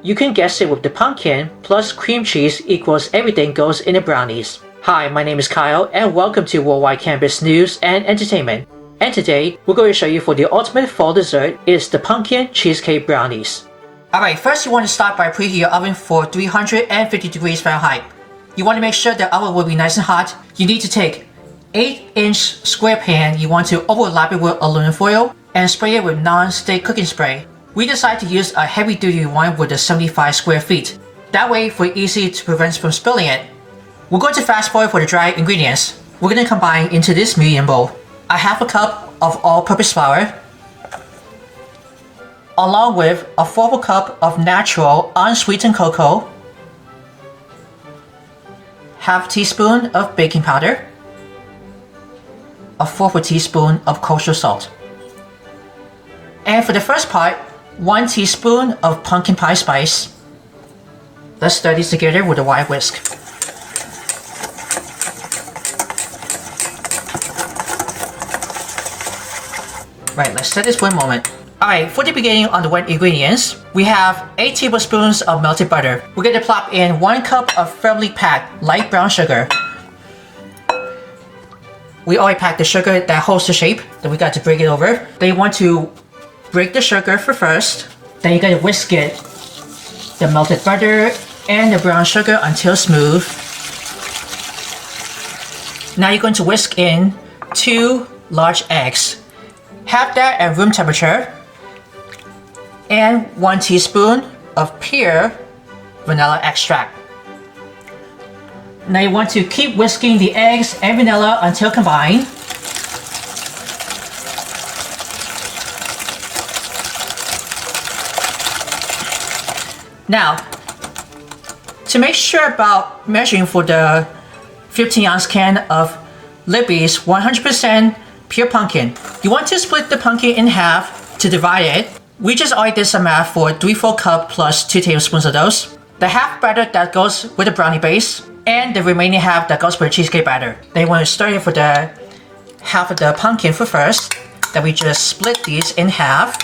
You can guess it with the pumpkin plus cream cheese equals everything goes in the brownies. Hi, my name is Kyle and welcome to Worldwide Cannabis News and Entertainment. And today, we're going to show you for the ultimate fall dessert is the pumpkin cheesecake brownies. Alright, first you want to start by preheat your oven for 350 degrees Fahrenheit. You want to make sure the oven will be nice and hot. You need to take 8-inch square pan, you want to overlap it with aluminum foil and spray it with non-stick cooking spray. We decided to use a heavy-duty one with a 75 square feet. That way, for easy to prevent from spilling it. We're going to fast forward for the dry ingredients. We're going to combine into this medium bowl a half a cup of all-purpose flour, along with a 1/4 cup of natural unsweetened cocoa, half teaspoon of baking powder, a 1/4 teaspoon of kosher salt. And for the first part, 1 teaspoon of pumpkin pie spice. Let's stir these together with a wire whisk. Right, let's set this for a moment. Alright, for the beginning on the wet ingredients, we have 8 tablespoons of melted butter. We're going to plop in 1 cup of firmly packed light brown sugar. We already packed the sugar that holds the shape, then we got to break it over. Then you want to break the sugar first, then you gotta whisk it, the melted butter and the brown sugar until smooth. Now you're going to whisk in 2 large eggs. Have that at room temperature and 1 teaspoon of pure vanilla extract. Now you want to keep whisking the eggs and vanilla until combined. Now, to make sure about measuring for the 15-ounce can of Libby's 100% pure pumpkin, you want to split the pumpkin in half to divide it. We just already did some math for 3/4 cup plus 2 tablespoons of those. The half batter that goes with the brownie base, and the remaining half that goes with the cheesecake batter. Then you want to start it for the half of the pumpkin first. Then we just split these in half.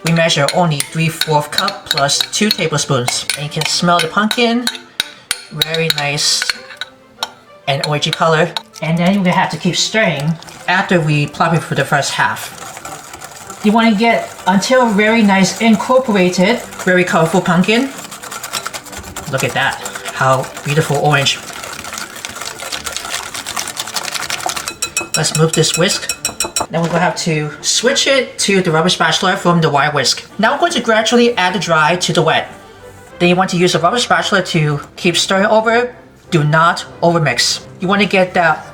We measure only 3/4 cup plus 2 tablespoons. And you can smell the pumpkin. Very nice and orangey color. And then we have to keep stirring after we plop it for the first half. You want to get until very nice incorporated, very colorful pumpkin. Look at that. How beautiful orange. Let's move this whisk. Then we're going to have to switch it to the rubber spatula from the wire whisk. Now we're going to gradually add the dry to the wet. Then you want to use a rubber spatula to keep stirring over. Do not overmix. You want to get that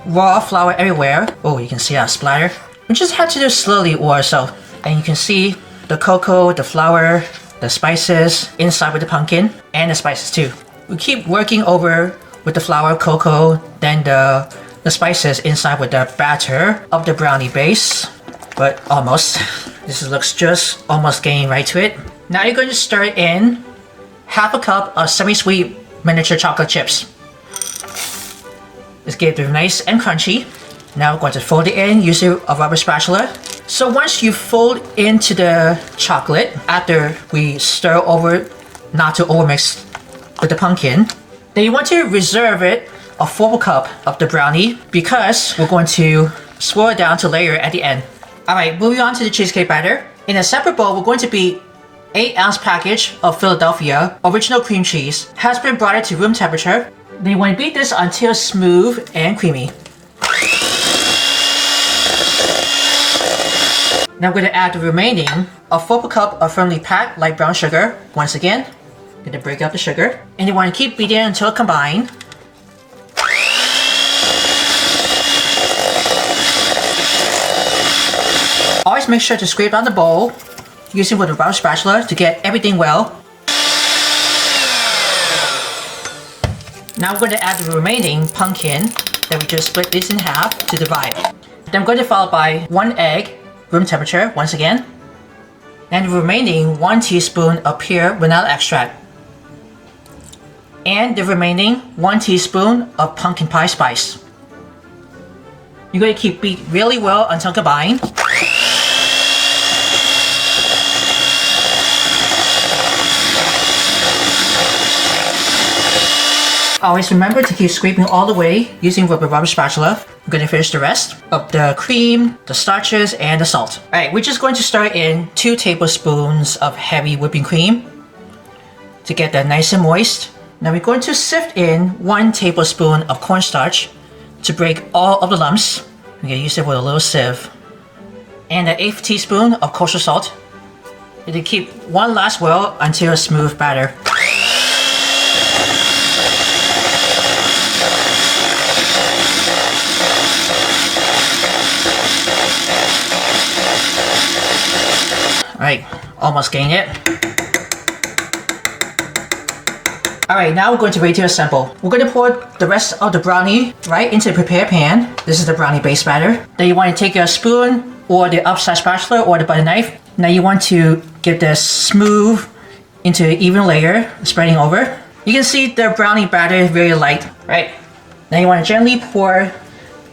raw flour everywhere. Oh, you can see that splatter. We just have to do slowly or so. And you can see the cocoa, the flour, the spices inside with the pumpkin, and the spices too. We keep working over with the flour, cocoa, then the spices inside with the batter of the brownie base. But almost. This looks just almost getting right to it. Now you're going to stir in half a cup of semi-sweet miniature chocolate chips. Let's get it nice and crunchy. Now we're going to fold it in using a rubber spatula. So once you fold into the chocolate, after we stir over, not to overmix with the pumpkin, then you want to reserve it a 1/4 cup of the brownie because we're going to swirl it down to layer at the end. Alright, moving on to the cheesecake batter. In a separate bowl, we're going to beat 8-ounce package of Philadelphia original cream cheese. Has been brought to room temperature. Then you want to beat this until smooth and creamy. Now we're going to add the remaining a 1/4 cup of firmly packed light brown sugar. Once again, going to break up the sugar. And you want to keep beating it until combined. Always make sure to scrape down the bowl using with a rubber spatula to get everything well. Now we're going to add the remaining pumpkin that we just split this in half to divide. Then I'm going to follow by 1 egg, room temperature once again, and the remaining 1 teaspoon of pure vanilla extract, and the remaining 1 teaspoon of pumpkin pie spice. You're going to keep beat really well until combined. Always remember to keep scraping all the way using rubber spatula. I'm going to finish the rest of the cream, the starches, and the salt. Alright, we're just going to start in 2 tablespoons of heavy whipping cream to get that nice and moist. Now we're going to sift in 1 tablespoon of cornstarch to break all of the lumps. We're going to use it with a little sieve. And an 1/8 teaspoon of kosher salt. And to keep one last whirl until a smooth batter. Alright, almost getting it. Alright, now we're going to ready to assemble. We're going to pour the rest of the brownie right into the prepared pan. This is the brownie base batter. Then you want to take a spoon or the upside spatula or the butter knife. Now you want to get this smooth into an even layer, spreading over. You can see the brownie batter is very light, right? Now you want to gently pour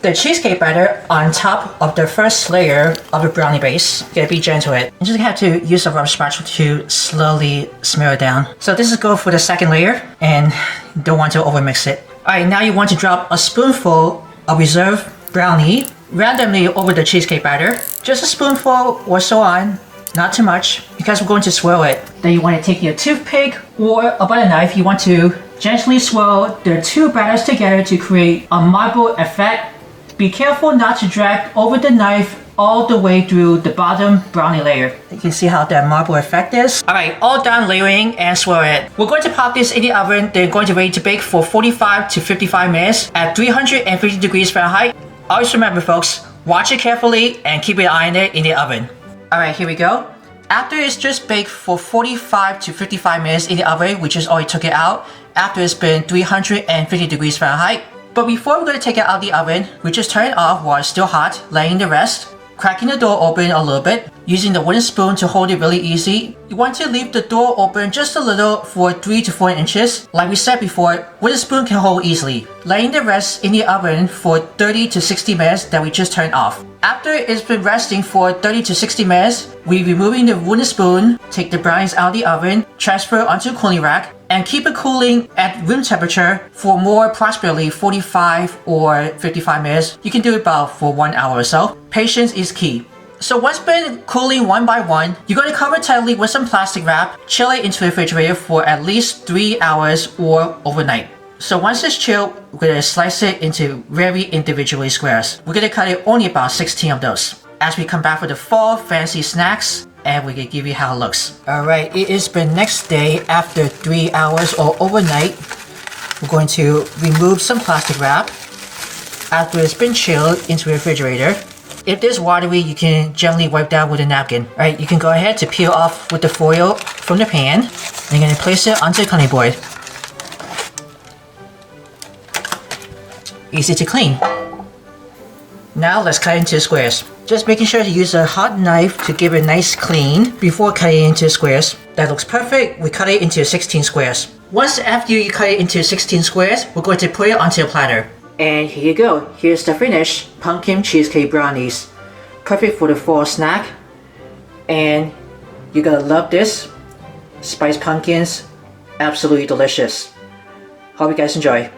the cheesecake batter on top of the first layer of the brownie base. You gotta be gentle with it. You just have to use a rubber spatula to slowly smear it down. So this is go for the second layer, and you don't want to overmix it. Alright, now you want to drop a spoonful of reserved brownie randomly over the cheesecake batter. Just a spoonful or so on, not too much, because we're going to swirl it. Then you want to take your toothpick or a butter knife. You want to gently swirl the 2 batters together to create a marble effect. Be careful not to drag over the knife all the way through the bottom brownie layer. You can see how that marble effect is. Alright, all done layering and swirl it. We're going to pop this in the oven. They're going to ready to bake for 45 to 55 minutes at 350 degrees Fahrenheit. Always remember folks, watch it carefully and keep an eye on it in the oven. Alright, here we go. After it's just baked for 45 to 55 minutes in the oven, we just already took it out after it's been 350 degrees Fahrenheit. But before we're going to take it out of the oven, we just turn it off while it's still hot, letting the rest. Cracking the door open a little bit, using the wooden spoon to hold it really easy. You want to leave the door open just a little for 3 to 4 inches. Like we said before, wooden spoon can hold easily. Letting the rest in the oven for 30 to 60 minutes that we just turned off. After it's been resting for 30 to 60 minutes, we're removing the wooden spoon, take the brownies out of the oven, transfer it onto a cooling rack, and keep it cooling at room temperature for more approximately 45 or 55 minutes. You can do it about for 1 hour or so. Patience is key. So once it's been cooling one by one, you're going to cover it tightly with some plastic wrap, chill it into the refrigerator for at least 3 hours or overnight. So once it's chilled, we're going to slice it into very individually squares. We're going to cut it only about 16 of those. As we come back with the fall fancy snacks, and we can give you how it looks. Alright, it has been next day after 3 hours or overnight. We're going to remove some plastic wrap after it's been chilled into the refrigerator. If there's watery, you can gently wipe down with a napkin. Alright, you can go ahead to peel off with the foil from the pan. And you're going to place it onto the cutting board. Easy to clean. Now let's cut into squares. Just making sure to use a hot knife to give it a nice clean before cutting it into squares. That looks perfect. We cut it into 16 squares. Once after you cut it into 16 squares, we're going to put it onto a platter. And here you go. Here's the finished pumpkin cheesecake brownies. Perfect for the fall snack. And you're gonna love this. Spiced pumpkins. Absolutely delicious. Hope you guys enjoy.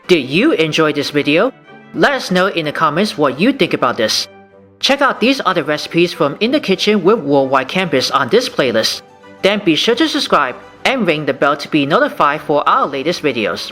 Did you enjoy this video? Let us know in the comments what you think about this. Check out these other recipes from In the Kitchen with Worldwide Campus on this playlist. Then be sure to subscribe and ring the bell to be notified for our latest videos.